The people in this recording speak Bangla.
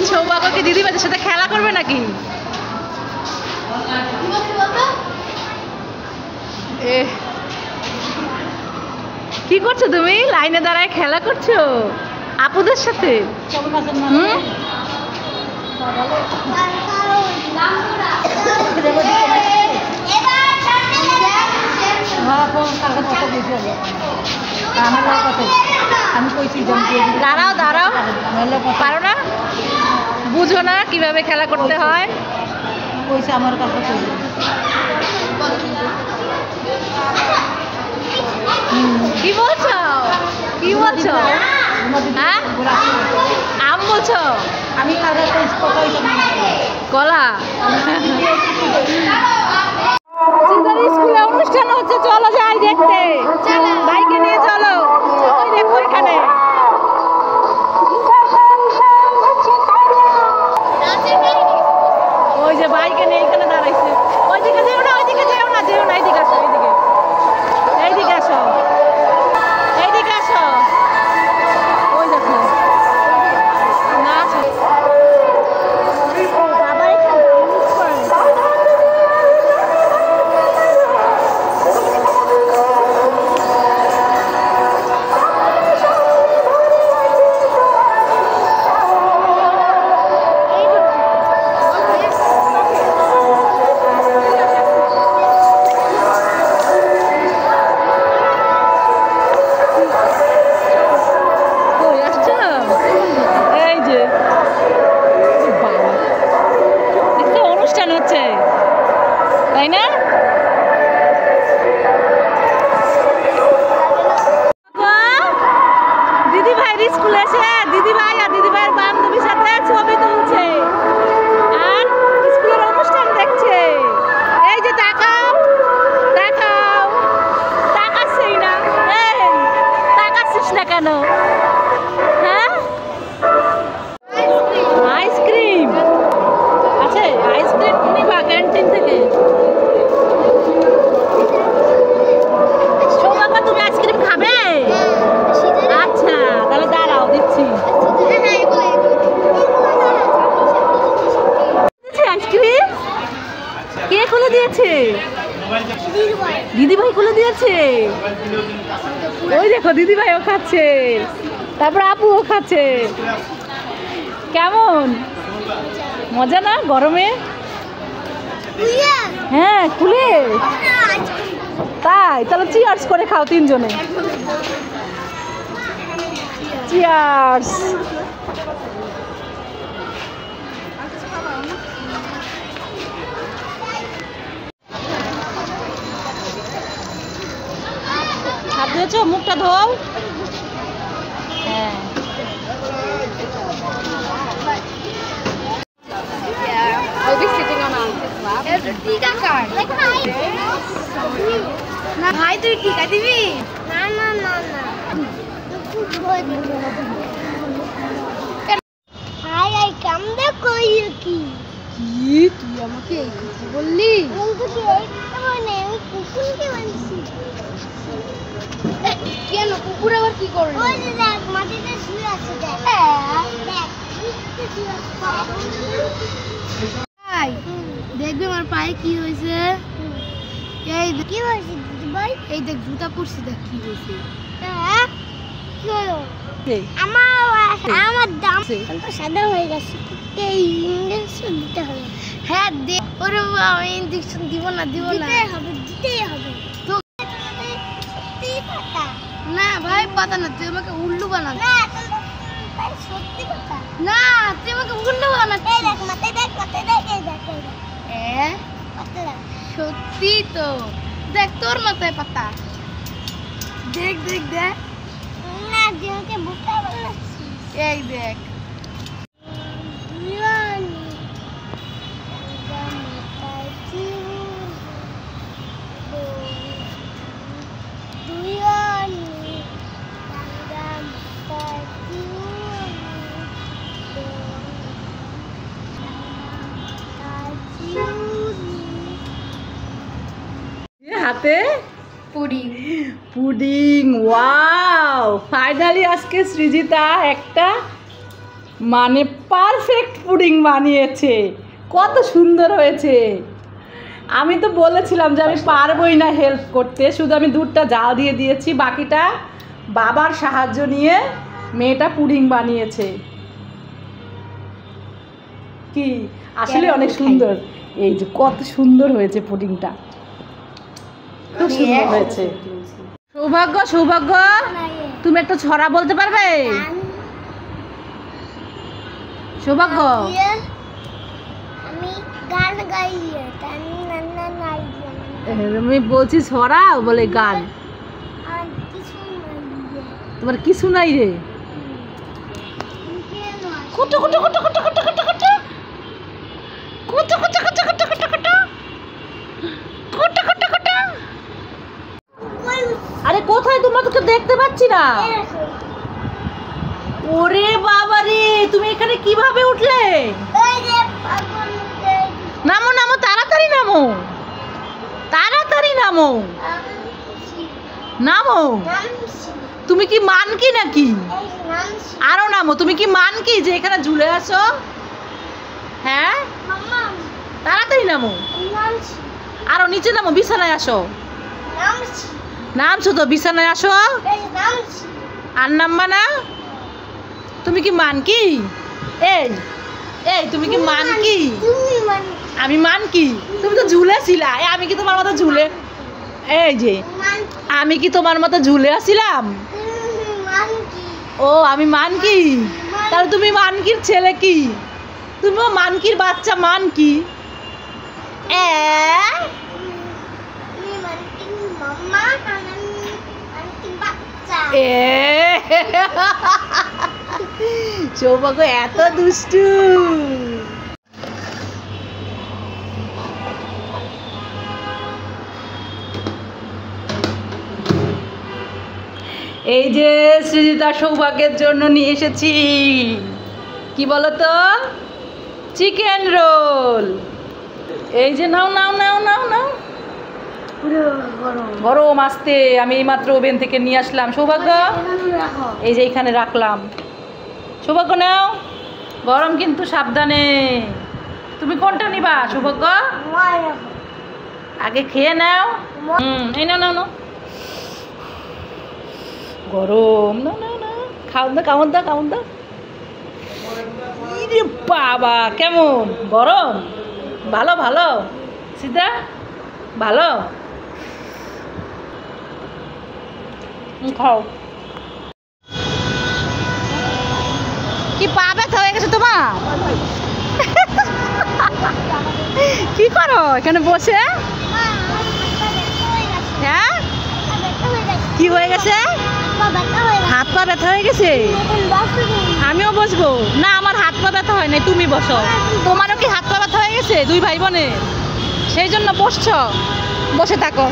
সৌভাগ্য কি দিদিভাইদের সাথে খেলা করবে নাকি? কি করছো তুমি? লাইনে দাঁড়ায় খেলা করছো আপুদের সাথে? দাঁড়াও দাঁড়াও, পারো না? বুঝো না কিভাবে খেলা করতে হয়? আমার কাছে কি বলছো? কি বলছো? হ্যাঁ, আম বলছো? আমি কলা। স্কুলে অনুষ্ঠান হচ্ছে, চলো যাই দেখতে। বাইকে নিয়ে চলো, ওই দেখো এখানে। ওই যে বাইকে নিয়ে এখানে দাঁড়াইছে। ওইদিকে যেও না, ওইদিকে যেও না, যেও না, এইদিকে আসো, এইদিকে, এইদিকে আসো, এইদিকে আসো। ওই দেখো নাচ। বাবা এখানে মিস করে। তাই না? দিদি ভাইয়ের স্কুলে এসে দিদি ভাই আর দিদি ভাইয়ের বান্ধবীর সাথে ছবি তুলছে আর স্কুলের অনুষ্ঠান দেখছে। এই যে তাকাও, তাকাও, তাকাচ্ছিস না? এই তাকাচ্ছিস না কেন? হ্যাঁ, আইসক্রিম আছে, আইসক্রিম নিবা ক্যান্টিন থেকে? সৌভাগ্য তুমি আইসক্রিম খাবে? আচ্ছা তাহলে দাঁড়াও, দিচ্ছি। আইসক্রিম কে খুলে দিয়েছে? দিদিভাই খুলে দিয়েছে। ওই দেখো দিদিভাইও খাচ্ছে, তারপর আপুও খাচ্ছে। কেমন মজা না গরমে? হ্যাঁ খুলে। তাই তাহলে চিয়ার্স করে খাও তিনজনে। চিয়ার্স। হাত ধুয়েছো? মুখটা ধোও। হ্যাঁ ভাই তুই টিকা দিবি? না না না না, ভাই আই কামদে কই কি? কি তুই আমাকে এই কথা বললি? কেন কুকুর আবার কি করলো? ওই যে দেখ মাটিতে শুয়ে আছে, দেখ দেখ ভাই দেখবি আমার পায়ে কি হয়েছে? এই কি হয়েছে দিদি ভাই? এই দেখ জুতা পরছি, দেখ কি হয়েছে। হ্যাঁ কি হলো? আমার দাম তো সাদা হয়ে গেছে, এই ইঞ্জেকশন দিতে হবে। হ্যাঁ দে। ওরে বাবা, আমি ইঞ্জেকশন দিব না, দিব না। দিতেই হবে, দিতেই হবে। তো সত্যি কথা না ভাই, পাতা না, তুই আমাকে উল্লু বানা। না, তাই সত্যি কথা না, তুই আমাকে উল্লু বানা। এই দেখ মাথায় দেখ, মাথায় দেখ, এই দেখ, এই দেখ, মাথায় দেখ। সত্যি তো, দেখ তোর মাথায় পাতা। দেখ দেখ দেখ, না দিনকে বুকা বানাচ্ছি। এই দেখ। হাতে পুডিং। পুডিং। ওয়াও, ফাইনালি আজকে সৃজিতা একটা মানে পারফেক্ট পুডিং বানিয়েছে, কত সুন্দর হয়েছে। আমি তো বলেছিলাম যে আমি পারবই না হেল্প করতে, শুধু আমি দুধটা জাল দিয়ে দিয়েছি, বাকিটা বাবার সাহায্য নিয়ে মেয়েটা পুডিং বানিয়েছে। কি আসলে অনেক সুন্দর, এই যে কত সুন্দর হয়েছে পুডিংটা, খুব সুন্দর হয়েছে। সৌভাগ্য সৌভাগ্য তুমি একটা ছড়া বলতে পারবে? সৌভাগ্য আমি গান গাই, আমি বলছি ছড়া বলে গান, আর কিছু তোমার কিছু নাই রে। কুটু কুটু কুটু কুটু কুটু কুটু কুটু কুটু কুটু কুটু কুটু কুটু কুটু কুটু কুটু কুটু। আরে কোথায়, তোমাকে দেখতে পাচ্ছি না। ওরে বাবা রে, তুমি এখানে কিভাবে উঠলে? নামো নামো, তাড়াতাড়ি নামো, তাড়াতাড়ি নামো, নামো। তুমি কি মানকি নাকি? আরো নামো, তুমি কি মানকি যে এখানে ঝুলে আসো? হ্যাঁ তাড়াতাড়ি নামো, আরো নিচে নামো, বিছানায় আসো। নামছো তো, বিছানায় আসো। আর নামবা না? তুমি কি মানকি? এই এই তুমি কি মানকি? আমি মানকি? তুমি তো ঝুলেছিলা। আমি কি তোমার মতো ঝুলে, এই যে আমি কি তোমার মতো ঝুলে আসিলাম? ও আমি মানকি, তাহলে তুমি মানকির ছেলে কি? তুমিও মানকির বাচ্চা মানকি। সৌভাগ্য এত দুষ্টু। এই যে সৃজিতা সৌভাগ্যের জন্য নিয়ে এসেছি, কি বলো তো, চিকেন রোল। এই যে নাও নাও নাও নাও নাও, গরম আসতে আমি এইমাত্র ওভেন থেকে নিয়ে আসলাম। সৌভাগ্য এই যে এখানে রাখলাম, সৌভাগ্য নাও, গরম কিন্তু সাবধানে। তুমি কোনটা নিবা সৌভাগ্য? আগে খেয়ে নাও। এই নাও নাও নাও, গরম, না না না, খাওন দাও কামড় দাও কামড় দাও। ইরে বাবা কেমন গরম, ভালো ভালো সীতা, ভালো। খাও। কি পা ব্যথা হয়ে গেছে তোমার? কি করো এখানে বসে? হ্যাঁ কি হয়ে গেছে? হাত পা ব্যথা হয়ে গেছে? আমিও বসবো না, আমার হাত পা ব্যথা হয় নাই, তুমি বসো। তোমারও কি হাত পা ব্যথা হয়ে গেছে দুই ভাই বোনে? সেই জন্য বসছো, বসে থাকো।